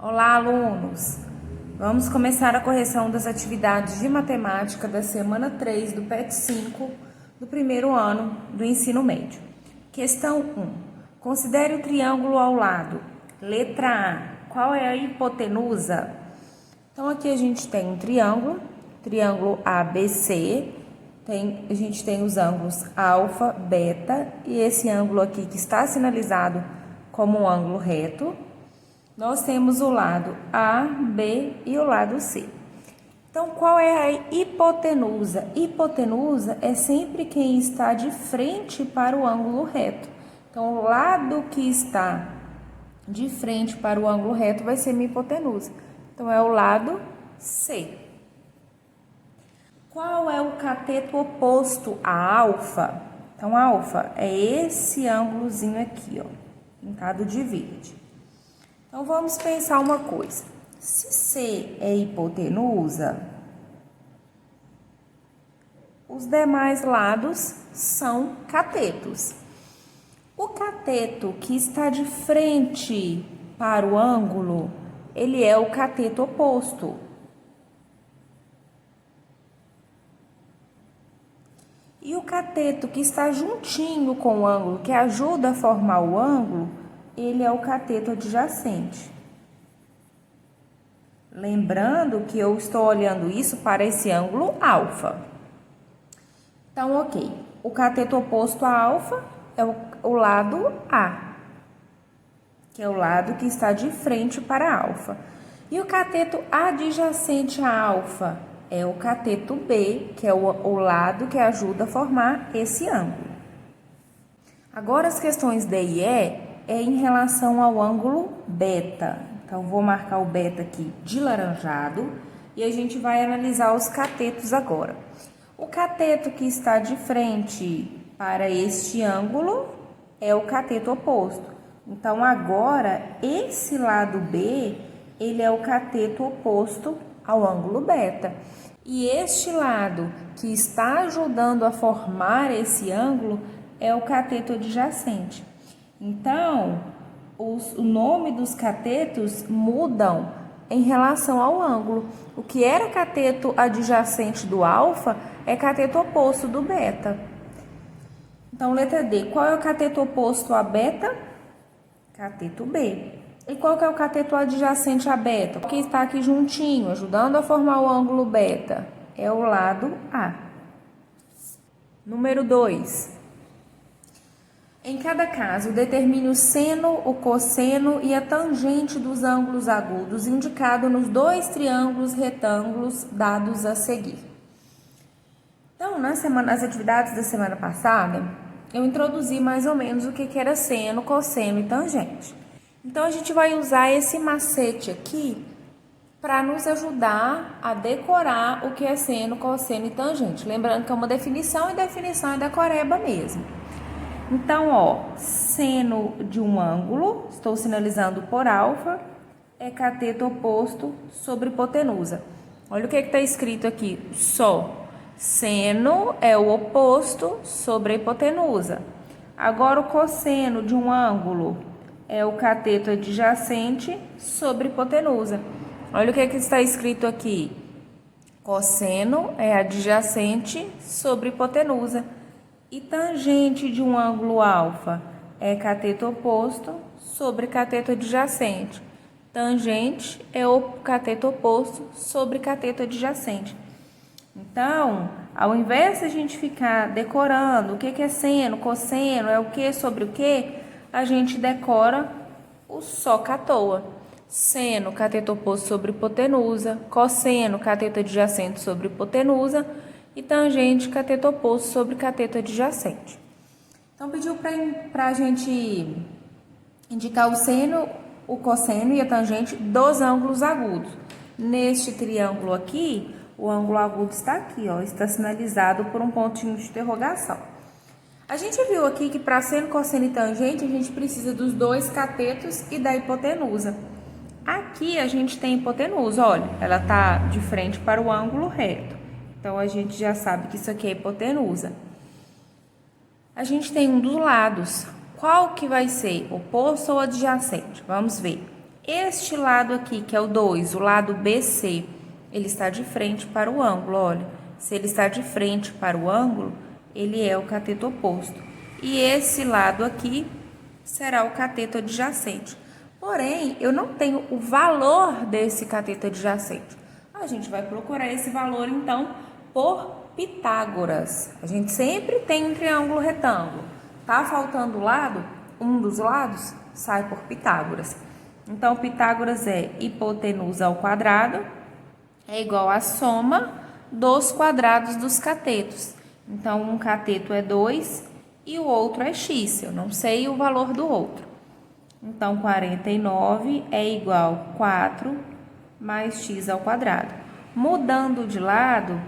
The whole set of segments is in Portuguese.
Olá, alunos! Vamos começar a correção das atividades de matemática da semana 3 do PET 5 do primeiro ano do ensino médio. Questão 1. Considere o triângulo ao lado. Letra A. Qual é a hipotenusa? Então, aqui a gente tem um triângulo ABC. A gente tem os ângulos alfa, beta e esse ângulo aqui que está sinalizado como um ângulo reto. Nós temos o lado A, B e o lado C. Então, qual é a hipotenusa? Hipotenusa é sempre quem está de frente para o ângulo reto. Então, o lado que está de frente para o ângulo reto vai ser minha hipotenusa. Então, é o lado C. Qual é o cateto oposto a alfa? Então, alfa é esse ângulozinho aqui, ó, pintado de verde. Então, vamos pensar uma coisa. Se C é hipotenusa, os demais lados são catetos. O cateto que está de frente para o ângulo, ele é o cateto oposto. E o cateto que está juntinho com o ângulo, que ajuda a formar o ângulo, ele é o cateto adjacente. Lembrando que eu estou olhando isso para esse ângulo alfa. Então, ok. O cateto oposto a alfa é o lado A, que é o lado que está de frente para alfa. E o cateto adjacente a alfa é o cateto B, que é o lado que ajuda a formar esse ângulo. Agora, as questões D e E é em relação ao ângulo beta. Então, vou marcar o beta aqui de laranjado e a gente vai analisar os catetos agora. O cateto que está de frente para este ângulo é o cateto oposto. Então, agora, esse lado B, ele é o cateto oposto ao ângulo beta. E este lado que está ajudando a formar esse ângulo é o cateto adjacente. Então, o nome dos catetos mudam em relação ao ângulo. O que era cateto adjacente do alfa é cateto oposto do beta. Então, letra D. Qual é o cateto oposto a beta? Cateto B. E qual que é o cateto adjacente a beta? O que está aqui juntinho, ajudando a formar o ângulo beta? É o lado A. Número 2. Em cada caso, determine o seno, o cosseno e a tangente dos ângulos agudos indicado nos dois triângulos retângulos dados a seguir. Então, nas atividades da semana passada, eu introduzi mais ou menos o que era seno, cosseno e tangente. Então, a gente vai usar esse macete aqui para nos ajudar a decorar o que é seno, cosseno e tangente. Lembrando que é uma definição e definição é decoreba mesmo. Então, ó, seno de um ângulo, estou sinalizando por alfa, é cateto oposto sobre hipotenusa. Olha o que está escrito aqui, só. Seno é o oposto sobre a hipotenusa. Agora, o cosseno de um ângulo é o cateto adjacente sobre hipotenusa. Olha o que está escrito aqui. Cosseno é adjacente sobre hipotenusa. E tangente de um ângulo alfa é cateto oposto sobre cateto adjacente. Tangente é o cateto oposto sobre cateto adjacente. Então, ao invés de a gente ficar decorando o que é seno, cosseno, é o que sobre o que, a gente decora o só à toa. Seno, cateto oposto sobre hipotenusa, cosseno, cateto adjacente sobre hipotenusa, e tangente, cateto oposto sobre cateto adjacente. Então, pediu para a gente indicar o seno, o cosseno e a tangente dos ângulos agudos. Neste triângulo aqui, o ângulo agudo está aqui, ó, está sinalizado por um pontinho de interrogação. A gente viu aqui que para seno, cosseno e tangente, a gente precisa dos dois catetos e da hipotenusa. Aqui a gente tem hipotenusa, olha, ela está de frente para o ângulo reto. Então, a gente já sabe que isso aqui é hipotenusa. A gente tem um dos lados. Qual que vai ser? Oposto ou adjacente? Vamos ver. Este lado aqui, que é o 2, o lado BC, ele está de frente para o ângulo, olha. Se ele está de frente para o ângulo, ele é o cateto oposto. E esse lado aqui será o cateto adjacente. Porém, eu não tenho o valor desse cateto adjacente. A gente vai procurar esse valor, então, por Pitágoras. A gente sempre tem um triângulo retângulo. Tá faltando o lado? Um dos lados sai por Pitágoras. Então, Pitágoras é hipotenusa ao quadrado é igual à soma dos quadrados dos catetos. Então, um cateto é 2 e o outro é x. Eu não sei o valor do outro. Então, 49 é igual a 4 mais x ao quadrado. Mudando de lado,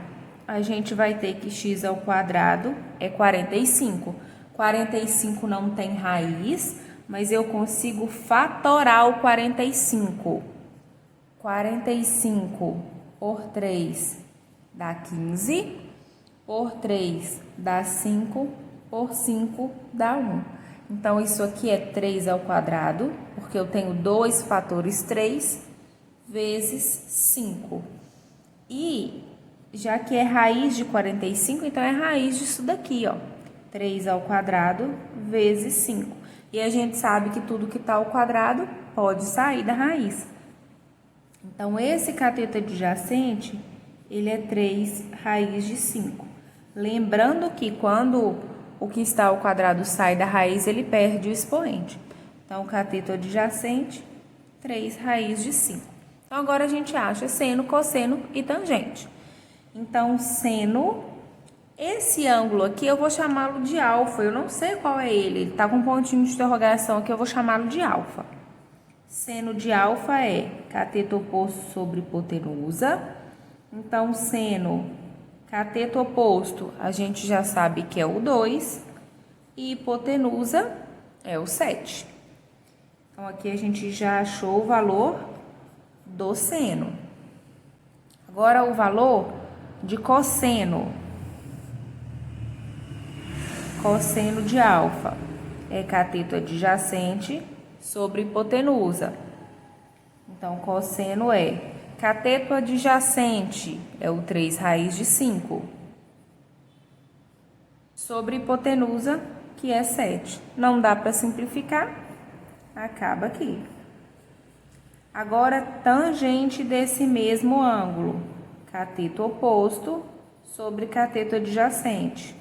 a gente vai ter que x ao quadrado é 45. 45 não tem raiz, mas eu consigo fatorar o 45. 45 por 3 dá 15, por 3 dá 5, por 5 dá 1. Então, isso aqui é 3 ao quadrado, porque eu tenho 2 fatores 3 vezes 5. E, já que é raiz de 45, então é raiz disso daqui, ó. 3 ao quadrado vezes 5. E a gente sabe que tudo que está ao quadrado pode sair da raiz. Então, esse cateto adjacente, ele é 3 raiz de 5. Lembrando que quando o que está ao quadrado sai da raiz, ele perde o expoente. Então, o cateto adjacente, 3 raiz de 5. Então, agora a gente acha seno, cosseno e tangente. Então, seno, esse ângulo aqui eu vou chamá-lo de alfa. Eu não sei qual é ele. Ele está com um pontinho de interrogação aqui, eu vou chamá-lo de alfa. Seno de alfa é cateto oposto sobre hipotenusa. Então, seno, cateto oposto, a gente já sabe que é o 2. E hipotenusa é o 7. Então, aqui a gente já achou o valor do seno. Agora, o valor de cosseno. Cosseno de alfa é cateto adjacente sobre hipotenusa. Então, cosseno é cateto adjacente, é o 3 raiz de 5, sobre hipotenusa, que é 7. Não dá para simplificar, acaba aqui. Agora, tangente desse mesmo ângulo, cateto oposto sobre cateto adjacente.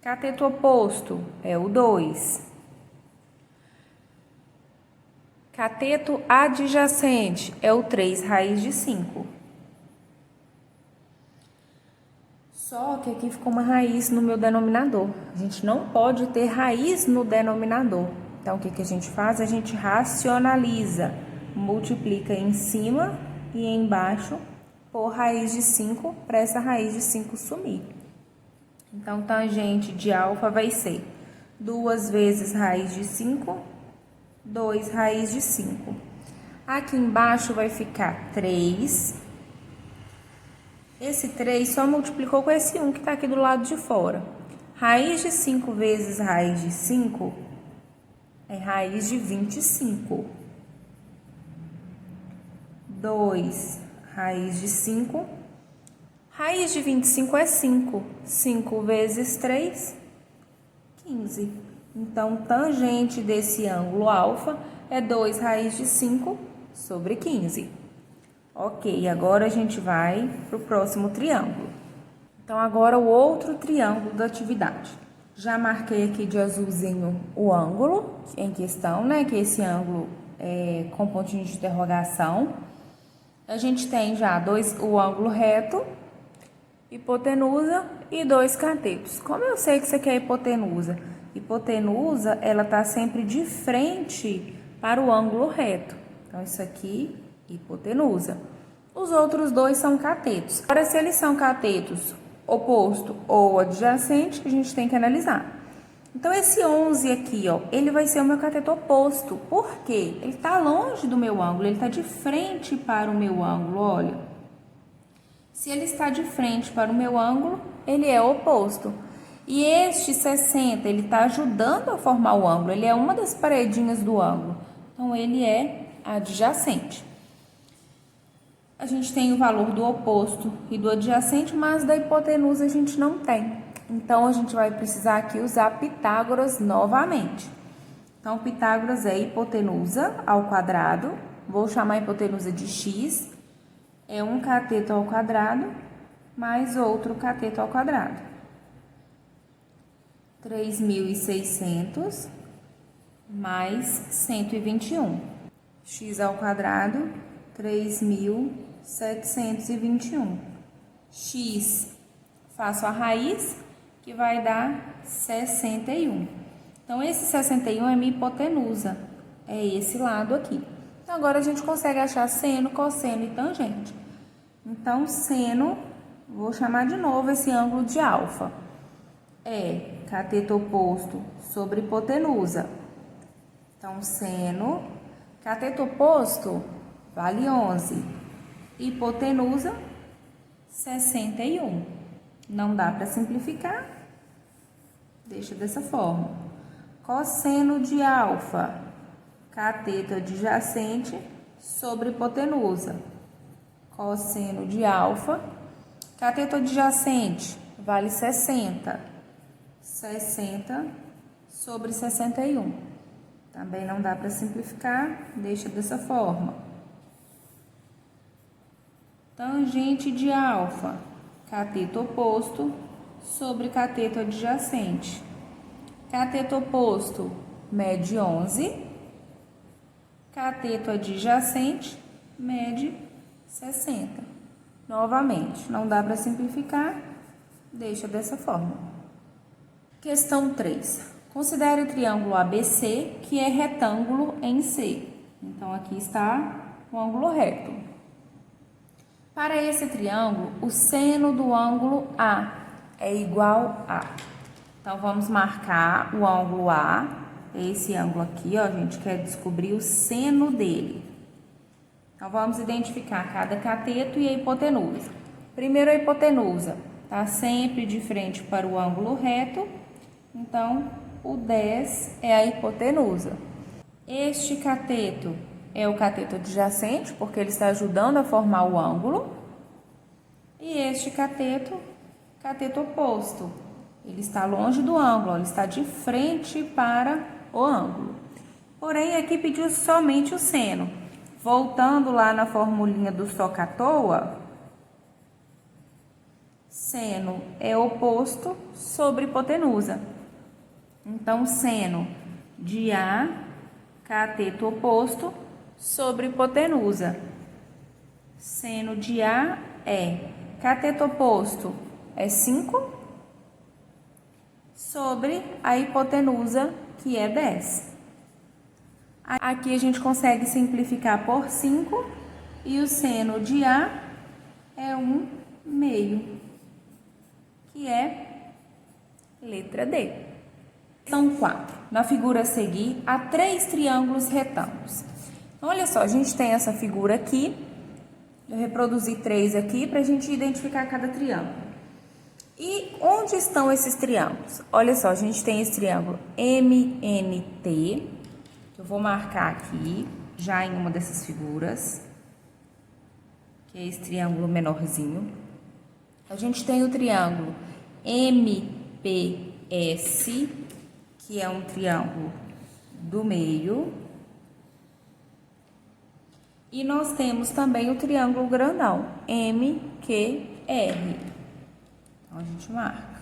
Cateto oposto é o 2. Cateto adjacente é o 3 raiz de 5. Só que aqui ficou uma raiz no meu denominador. A gente não pode ter raiz no denominador. Então, o que a gente faz? A gente racionaliza. Multiplica em cima e embaixo por raiz de 5 para essa raiz de 5 sumir. Então, tangente de alfa vai ser 2 vezes raiz de 5, 2 raiz de 5. Aqui embaixo vai ficar 3. Esse 3 só multiplicou com esse 1 que está aqui do lado de fora. Raiz de 5 vezes raiz de 5 é raiz de 25. 2 raiz de 5. Raiz de 25 é 5. 5 vezes 3, 15. Então, tangente desse ângulo alfa é 2 raiz de 5 sobre 15. Ok, agora a gente vai para o próximo triângulo. Então, agora o outro triângulo da atividade. Já marquei aqui de azulzinho o ângulo em questão, né? Que esse ângulo é com pontinho de interrogação. A gente tem já o ângulo reto, hipotenusa e 2 catetos. Como eu sei que isso aqui é hipotenusa? Hipotenusa, ela está sempre de frente para o ângulo reto. Então, isso aqui, hipotenusa. Os outros dois são catetos. Agora, se eles são catetos oposto ou adjacente, a gente tem que analisar. Então, esse 11 aqui, ó, ele vai ser o meu cateto oposto. Por quê? Ele está longe do meu ângulo, ele está de frente para o meu ângulo, olha. Se ele está de frente para o meu ângulo, ele é oposto. E este 60, ele está ajudando a formar o ângulo, ele é uma das paredinhas do ângulo. Então, ele é adjacente. A gente tem o valor do oposto e do adjacente, mas da hipotenusa a gente não tem. Então, a gente vai precisar aqui usar Pitágoras novamente. Então, Pitágoras é hipotenusa ao quadrado. Vou chamar a hipotenusa de x. É um cateto ao quadrado mais outro cateto ao quadrado. 3.600 mais 121. X ao quadrado, 3.721. X, faço a raiz, que vai dar 61. Então, esse 61 é minha hipotenusa. É esse lado aqui. Então, agora a gente consegue achar seno, cosseno e tangente. Então, seno, vou chamar de novo esse ângulo de alfa. É cateto oposto sobre hipotenusa. Então, seno, cateto oposto vale 11. Hipotenusa, 61. Não dá para simplificar? Deixa dessa forma. Cosseno de alfa, cateto adjacente sobre hipotenusa. Cosseno de alfa, cateto adjacente, vale 60. 60 sobre 61. Também não dá para simplificar, deixa dessa forma. Tangente de alfa, cateto oposto sobre cateto adjacente. Cateto oposto mede 11. Cateto adjacente mede 60. Novamente, não dá para simplificar, deixa dessa forma. Questão 3. Considere o triângulo ABC, que é retângulo em C. Então, aqui está o ângulo reto. Para esse triângulo, o seno do ângulo A é igual a... Então, vamos marcar o ângulo A, esse ângulo aqui, ó, a gente quer descobrir o seno dele. Então, vamos identificar cada cateto e a hipotenusa. Primeiro, a hipotenusa está sempre de frente para o ângulo reto, então, o 10 é a hipotenusa. Este cateto é o cateto adjacente, porque ele está ajudando a formar o ângulo. E este cateto, cateto oposto. Ele está longe do ângulo, ele está de frente para o ângulo. Porém, aqui pediu somente o seno. Voltando lá na formulinha do SOHCAHTOA, seno é oposto sobre hipotenusa. Então, seno de A, cateto oposto, sobre hipotenusa. Seno de A é cateto oposto é 5, sobre a hipotenusa, que é 10. Aqui a gente consegue simplificar por 5, e o seno de A é 1/2, que é letra D. Questão 4. Na figura a seguir, há 3 triângulos retângulos. Então, olha só, a gente tem essa figura aqui. Eu reproduzi 3 aqui para a gente identificar cada triângulo. E onde estão esses triângulos? Olha só, a gente tem esse triângulo MNT, que eu vou marcar aqui, já em uma dessas figuras, que é esse triângulo menorzinho. A gente tem o triângulo MPS, que é um triângulo do meio. E nós temos também o triângulo grandão, MQR. Então, a gente marca.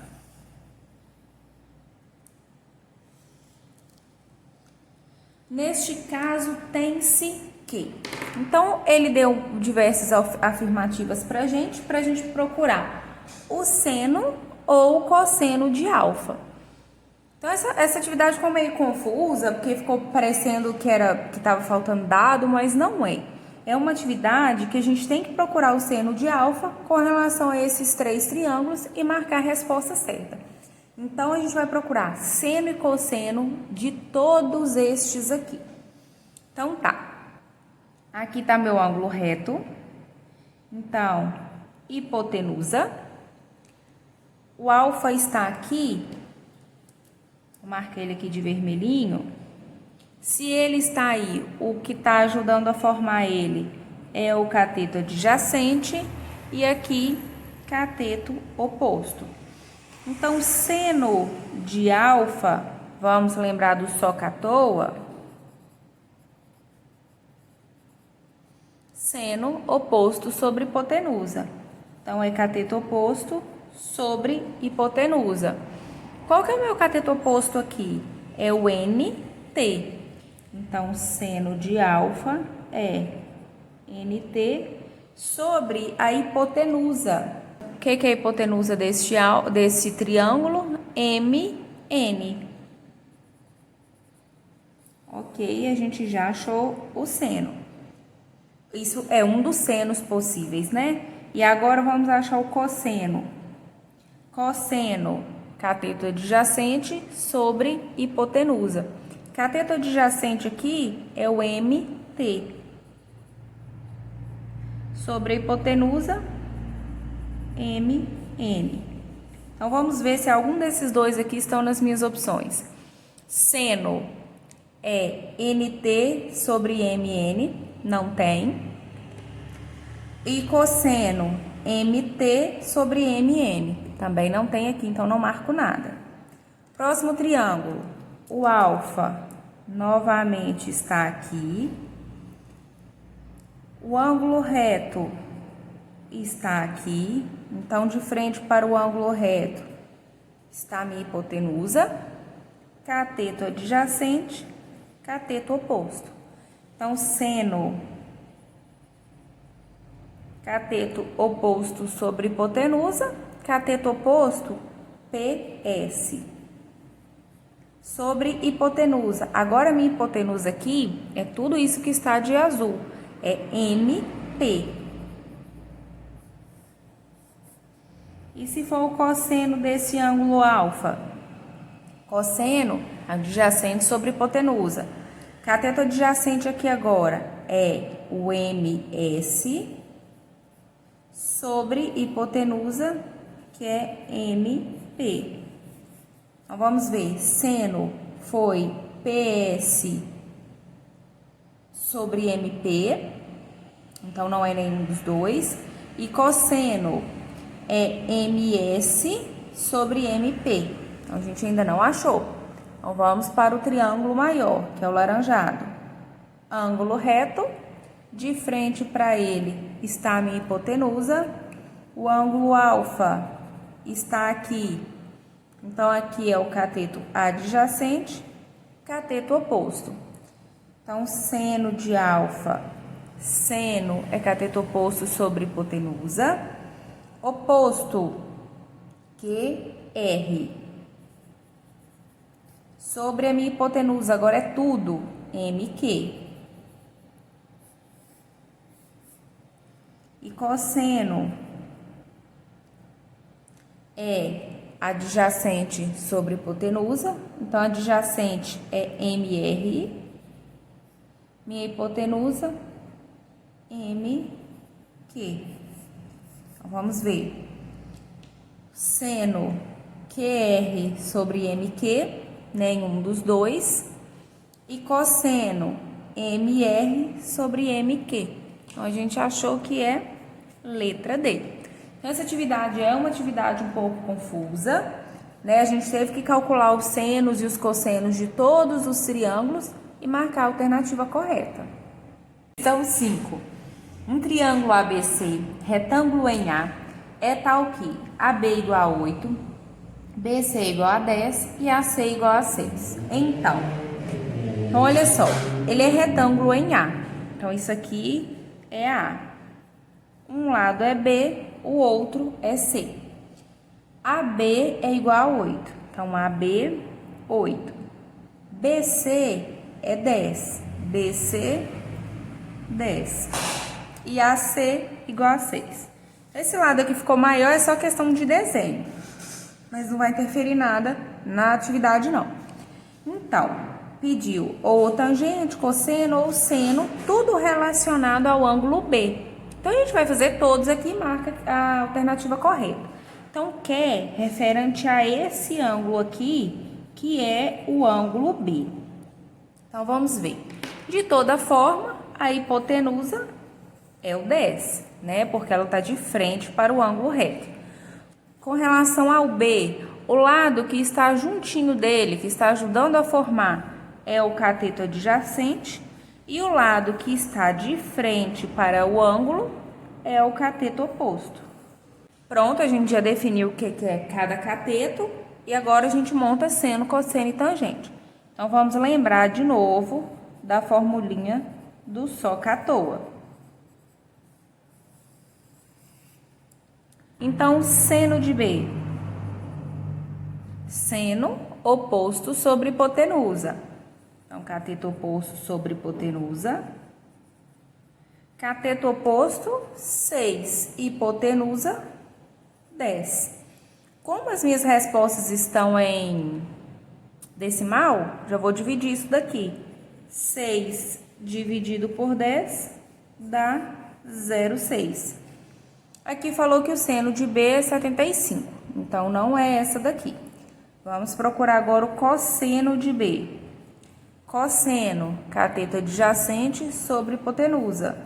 Neste caso, tem-se que. Então, ele deu diversas afirmativas para a gente procurar o seno ou cosseno de alfa. Então, essa atividade ficou meio confusa, porque ficou parecendo que estava faltando dado, mas não é. É uma atividade que a gente tem que procurar o seno de alfa com relação a esses 3 triângulos e marcar a resposta certa. Então, a gente vai procurar seno e cosseno de todos estes aqui. Então, tá. Aqui está meu ângulo reto. Então, hipotenusa. O alfa está aqui. Vou marcar ele aqui de vermelhinho. Se ele está aí, o que está ajudando a formar ele é o cateto adjacente e aqui cateto oposto. Então, seno de alfa, vamos lembrar do SOC à toa, seno oposto sobre hipotenusa. Então, é cateto oposto sobre hipotenusa. Qual que é o meu cateto oposto aqui? É o NT. Então, seno de alfa é NT sobre a hipotenusa. O que é a hipotenusa desse triângulo? MN. Ok, a gente já achou o seno. Isso é um dos senos possíveis, né? E agora vamos achar o cosseno. Cosseno, cateto adjacente sobre hipotenusa. Cateto adjacente aqui é o MT. Sobre a hipotenusa, MN. Então, vamos ver se algum desses dois aqui estão nas minhas opções. Seno é NT sobre MN, não tem. E cosseno, MT sobre MN, também não tem aqui, então não marco nada. Próximo triângulo, o alfa novamente está aqui. O ângulo reto está aqui, então de frente para o ângulo reto está a minha hipotenusa, cateto adjacente, cateto oposto. Então, seno, cateto oposto sobre hipotenusa, cateto oposto, PS. Sobre hipotenusa. Agora, minha hipotenusa aqui é tudo isso que está de azul, é MP. E se for o cosseno desse ângulo alfa? Cosseno adjacente sobre hipotenusa. Cateto adjacente aqui agora é o MS sobre hipotenusa, que é MP. Então, vamos ver. Seno foi PS sobre MP. Então, não é nenhum dos dois. E cosseno é MS sobre MP. Então, a gente ainda não achou. Então, vamos para o triângulo maior, que é o laranjado. Ângulo reto, de frente para ele está a minha hipotenusa. O ângulo alfa está aqui. Então, aqui é o cateto adjacente, cateto oposto. Então, seno de alfa, seno é cateto oposto sobre hipotenusa. Oposto, QR. Sobre a minha hipotenusa, agora é tudo, MQ. E cosseno é adjacente sobre hipotenusa. Então, adjacente é MR. Minha hipotenusa, MQ. Então, vamos ver. Seno QR sobre MQ, nenhum dos dois. E cosseno MR sobre MQ. Então, a gente achou que é letra D. Então, essa atividade é uma atividade um pouco confusa, né? A gente teve que calcular os senos e os cossenos de todos os triângulos e marcar a alternativa correta. Questão 5. Um triângulo ABC, retângulo em A, é tal que AB igual a 8, BC igual a 10 e AC igual a 6. Então, olha só, ele é retângulo em A. Então, isso aqui é A. Um lado é B, o outro é C. AB é igual a 8. Então, AB, 8. BC é 10. BC, 10. E AC igual a 6. Esse lado aqui ficou maior, é só questão de desenho. Mas não vai interferir nada na atividade, não. Então, pediu ou tangente, cosseno ou seno, tudo relacionado ao ângulo B. Então, a gente vai fazer todos aqui e marca a alternativa correta. Então, quer referente a esse ângulo aqui, que é o ângulo B. Então, vamos ver. De toda forma, a hipotenusa é o 10, né? Porque ela está de frente para o ângulo reto. Com relação ao B, o lado que está juntinho dele, que está ajudando a formar, é o cateto adjacente. E o lado que está de frente para o ângulo é o cateto oposto. Pronto, a gente já definiu o que é cada cateto. E agora a gente monta seno, cosseno e tangente. Então, vamos lembrar de novo da formulinha do SOHCAHTOA. Então, seno de B. Seno oposto sobre hipotenusa. Então, cateto oposto sobre hipotenusa. Cateto oposto, 6. Hipotenusa, 10. Como as minhas respostas estão em decimal, já vou dividir isso daqui. 6 dividido por 10 dá 0,6. Aqui falou que o seno de B é 75, então não é essa daqui. Vamos procurar agora o cosseno de B. Cosseno, cateto adjacente sobre hipotenusa.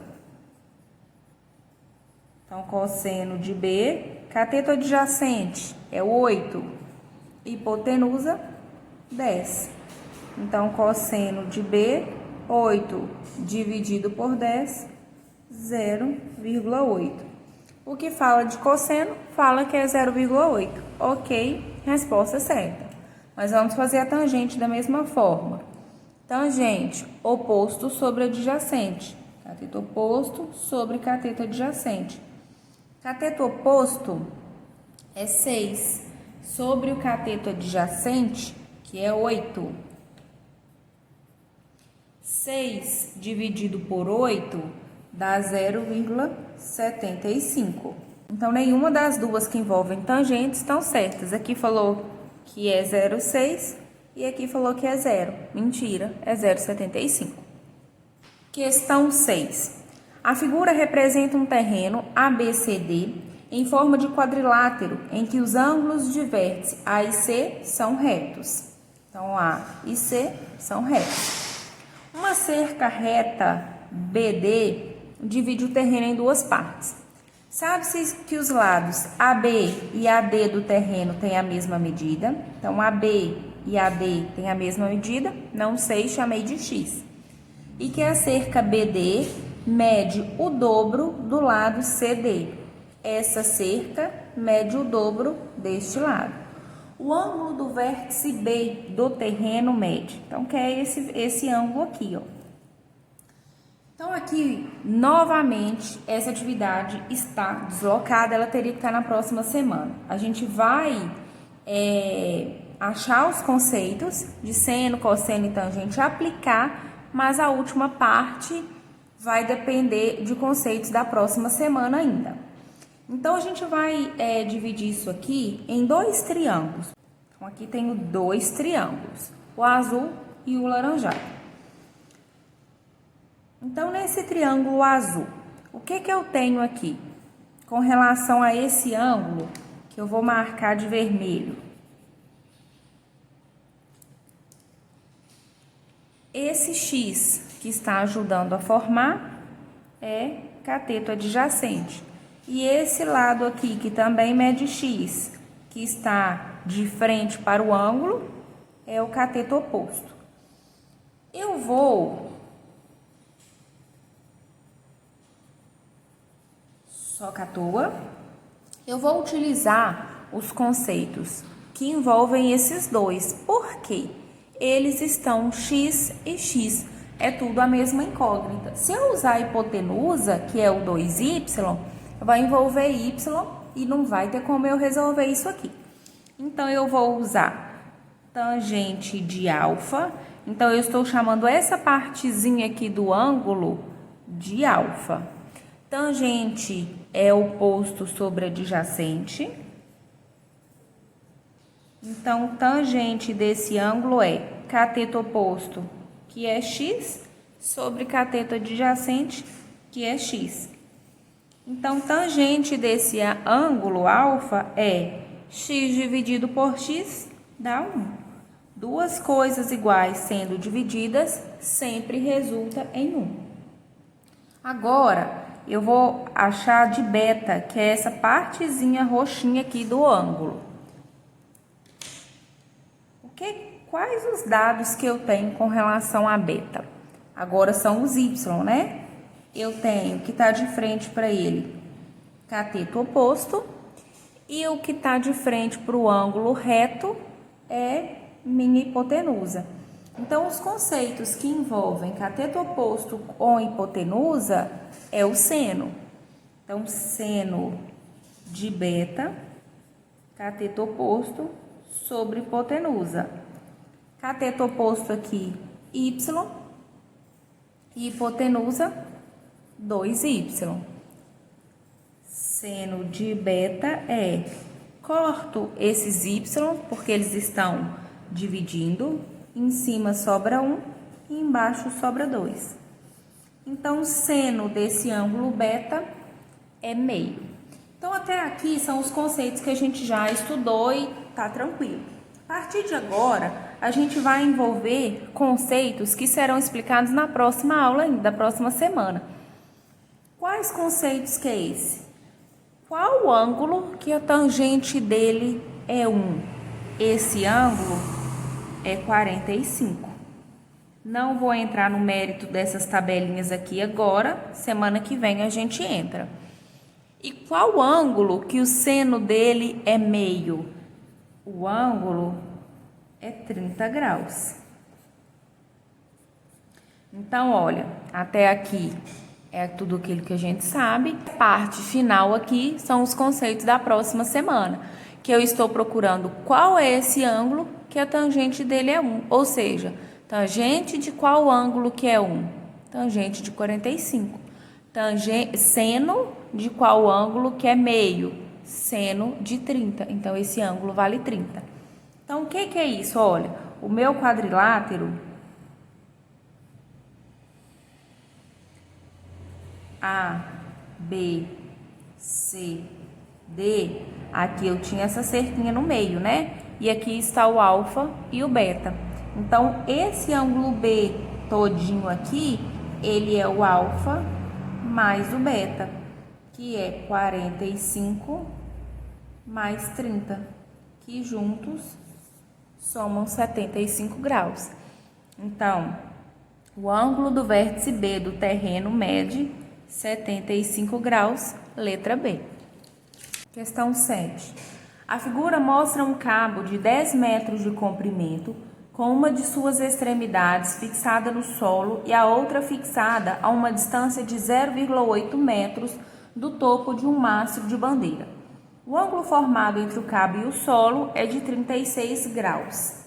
Então, cosseno de B, cateto adjacente é 8, hipotenusa 10. Então, cosseno de B, 8 dividido por 10, 0,8. O que fala de cosseno, fala que é 0,8. Ok, resposta certa. Mas vamos fazer a tangente da mesma forma. Tangente, oposto sobre adjacente. Cateto oposto sobre cateto adjacente. Cateto oposto é 6 sobre o cateto adjacente, que é 8. 6 dividido por 8 dá 0,75. Então, nenhuma das duas que envolvem tangentes estão certas. Aqui falou que é 0,6 e aqui falou que é 0. Mentira, é 0,75. Questão 6. A figura representa um terreno ABCD em forma de quadrilátero, em que os ângulos de vértice A e C são retos. Então, A e C são retos. Uma cerca reta BD divide o terreno em duas partes. Sabe-se que os lados AB e AD do terreno têm a mesma medida. Então, AB e AD têm a mesma medida. Não sei, chamei de X. E que a cerca BD mede o dobro do lado CD. Essa cerca mede o dobro deste lado. O ângulo do vértice B do terreno mede. Então, que é esse ângulo aqui, ó. Então, aqui, novamente, essa atividade está deslocada, ela teria que estar na próxima semana. A gente vai achar os conceitos de seno, cosseno e tangente, aplicar, mas a última parte vai depender de conceitos da próxima semana ainda. Então, a gente vai dividir isso aqui em dois triângulos. Então, aqui tenho dois triângulos, o azul e o laranjado. Então, nesse triângulo azul, o que eu tenho aqui? Com relação a esse ângulo, que eu vou marcar de vermelho. Esse X que está ajudando a formar é cateto adjacente. E esse lado aqui, que também mede X, que está de frente para o ângulo, é o cateto oposto. Eu vou SOHCAHTOA, eu vou utilizar os conceitos que envolvem esses dois. Por quê? Eles estão X e X, é tudo a mesma incógnita. Se eu usar a hipotenusa, que é o 2y, vai envolver y e não vai ter como eu resolver isso aqui. Então, eu vou usar tangente de alfa. Então, eu estou chamando essa partezinha aqui do ângulo de alfa. Tangente é oposto sobre adjacente. Então, tangente desse ângulo é cateto oposto, que é x, sobre cateto adjacente, que é x. Então, tangente desse ângulo alfa é x dividido por x, dá 1. Duas coisas iguais sendo divididas, sempre resulta em 1. Agora, eu vou achar de beta, que é essa partezinha roxinha aqui do ângulo. Quais os dados que eu tenho com relação a beta? Agora são os y, né? Eu tenho que está de frente para ele, cateto oposto, e o que está de frente para o ângulo reto é minha hipotenusa. Então, os conceitos que envolvem cateto oposto com hipotenusa é o seno. Então, seno de beta, cateto oposto sobre hipotenusa. Cateto oposto aqui, y, e hipotenusa, 2y. Seno de beta corto esses y, porque eles estão dividindo, em cima sobra 1 e embaixo sobra 2. Então, seno desse ângulo beta é meio. Então, até aqui são os conceitos que a gente já estudou e tá tranquilo. A partir de agora, a gente vai envolver conceitos que serão explicados na próxima aula ainda, da próxima semana. Quais conceitos que é esse? Qual o ângulo que a tangente dele é 1? Esse ângulo é 45. Não vou entrar no mérito dessas tabelinhas aqui agora, semana que vem a gente entra. E qual ângulo que o seno dele é meio? O ângulo é 30 graus. Então, olha, até aqui é tudo aquilo que a gente sabe. A parte final aqui são os conceitos da próxima semana, que eu estou procurando qual é esse ângulo que a tangente dele é 1, ou seja, tangente de qual ângulo que é 1? Tangente de 45. Seno de qual ângulo que é meio? Seno de 30. Então, esse ângulo vale 30. Então, o que é isso? Olha, o meu quadrilátero A, B, C, D, aqui eu tinha essa cerquinha no meio, né? E aqui está o alfa e o beta. Então, esse ângulo B todinho aqui, ele é o alfa mais o beta, que é 45 mais 30, que juntos somam 75 graus. Então, o ângulo do vértice B do terreno mede 75 graus, letra B. Questão 7. A figura mostra um cabo de 10 metros de comprimento, com uma de suas extremidades fixada no solo e a outra fixada a uma distância de 0,8 metros do topo de um mastro de bandeira. O ângulo formado entre o cabo e o solo é de 36 graus.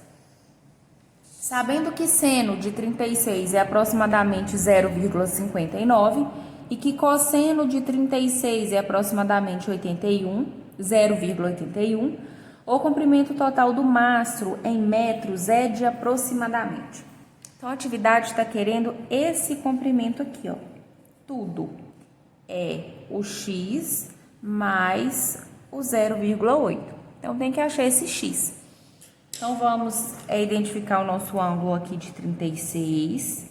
Sabendo que seno de 36 é aproximadamente 0,59 e que cosseno de 36 é aproximadamente 0,81, o comprimento total do mastro em metros é de aproximadamente. Então, a atividade está querendo esse comprimento aqui, ó. Tudo é o x mais o 0,8. Então, tem que achar esse x. Então, vamos identificar o nosso ângulo aqui de 36.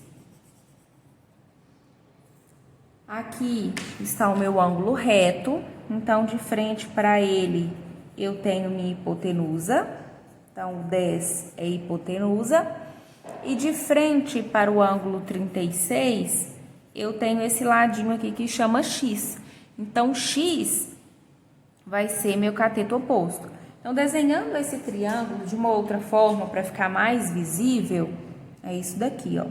Aqui está o meu ângulo reto. Então, de frente para ele, eu tenho minha hipotenusa. Então, 10 é hipotenusa. E de frente para o ângulo 36, eu tenho esse ladinho aqui que chama x. Então, x vai ser meu cateto oposto. Então, desenhando esse triângulo de uma outra forma para ficar mais visível, é isso daqui, ó.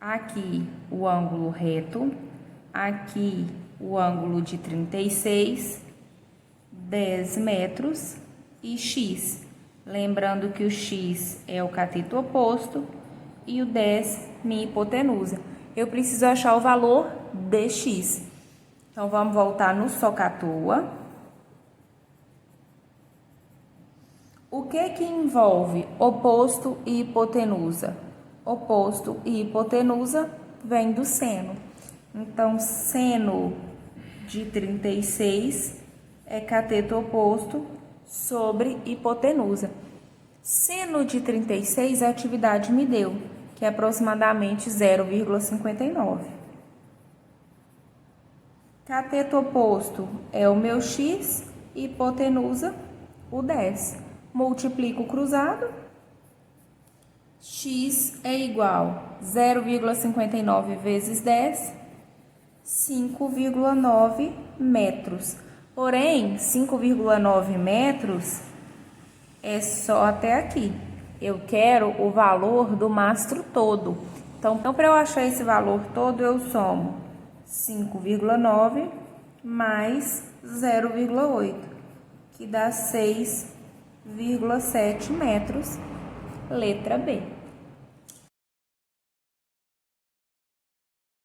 Aqui o ângulo reto, aqui o ângulo de 36, 10 metros e x. Lembrando que o x é o cateto oposto e o 10 minha hipotenusa. Eu preciso achar o valor de x. Então, vamos voltar no socatua. O que envolve oposto e hipotenusa? Oposto e hipotenusa vem do seno. Então, seno de 36 é cateto oposto sobre hipotenusa. Seno de 36 a atividade me deu, que é aproximadamente 0,59. Cateto oposto é o meu x, hipotenusa, o 10. Multiplico o cruzado, x é igual a 0,59 vezes 10, 5,9 metros. Porém, 5,9 metros é só até aqui. Eu quero o valor do mastro todo. Então, para eu achar esse valor todo, eu somo 5,9 mais 0,8, que dá 6,7 metros. Letra B.